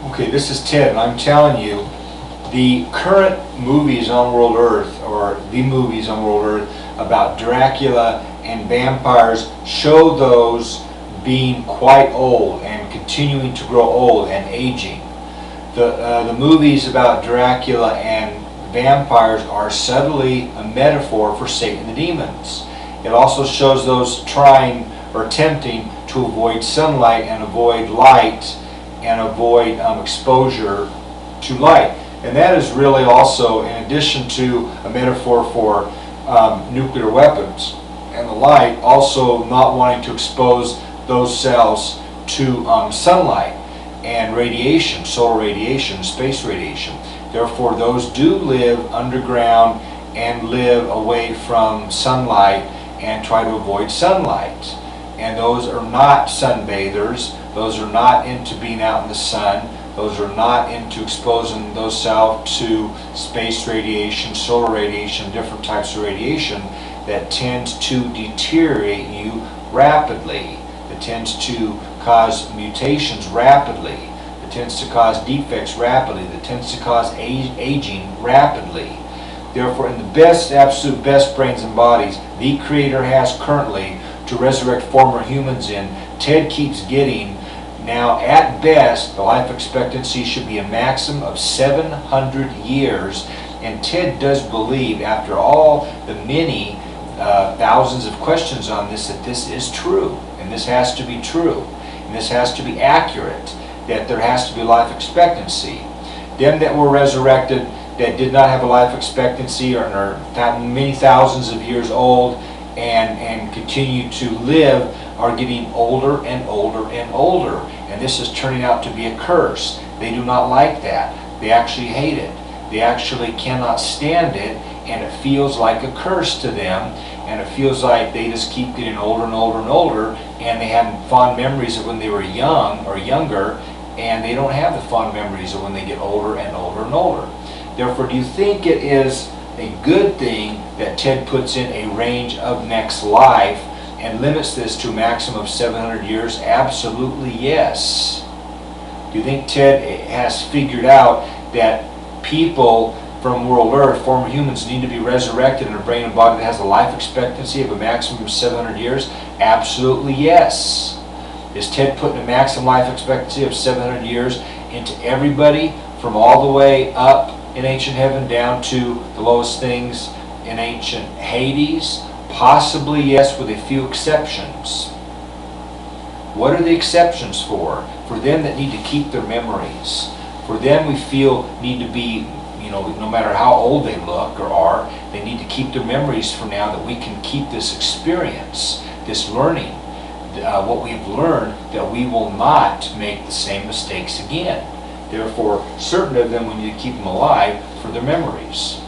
Okay, this is Ted, and I'm telling you, the current movies on World Earth, or the movies on World Earth about Dracula and vampires, show those being quite old and continuing to grow old and aging. The movies about Dracula and vampires are subtly a metaphor for Satan and the demons. It also shows those trying or attempting to avoid sunlight and avoid light and avoid exposure to light. And that is really also, in addition to a metaphor for nuclear weapons and the light, also not wanting to expose those cells to sunlight and radiation, solar radiation, space radiation. Therefore, those do live underground and live away from sunlight and try to avoid sunlight. And those are not sunbathers. Those are not into being out in the sun. Those are not into exposing themselves to space radiation, solar radiation, different types of radiation that tends to deteriorate you rapidly, that tends to cause mutations rapidly, that tends to cause defects rapidly, that tends to cause aging rapidly. Therefore, in the best, absolute best brains and bodies the Creator has currently to resurrect former humans in, Ted keeps getting. Now, at best, the life expectancy should be a maximum of 700 years, and Ted does believe, after all the many thousands of questions on this, that this is true, and this has to be true, and this has to be accurate, that there has to be life expectancy. Them that were resurrected that did not have a life expectancy or are many thousands of years old and continue to live are getting older and older and older. And this is turning out to be a curse. They do not like that. They actually hate it. They actually cannot stand it, and it feels like a curse to them, and it feels like they just keep getting older and older and older, and they have fond memories of when they were young or younger, and they don't have the fond memories of when they get older and older and older. Therefore, do you think it is a good thing that Ted puts in a range of next life and limits this to a maximum of 700 years? Absolutely yes. Do you think Ted has figured out that people from World Earth, former humans, need to be resurrected in a brain and body that has a life expectancy of a maximum of 700 years? Absolutely yes. Is Ted putting a maximum life expectancy of 700 years into everybody from all the way up in ancient heaven down to the lowest things in ancient Hades? Possibly yes, with a few exceptions. What are the exceptions for? For them that need to keep their memories. For them we feel need to be, no matter how old they look or are, they need to keep their memories for now, that we can keep this experience, this learning, what we've learned, that we will not make the same mistakes again. Therefore, certain of them we need to keep them alive for their memories.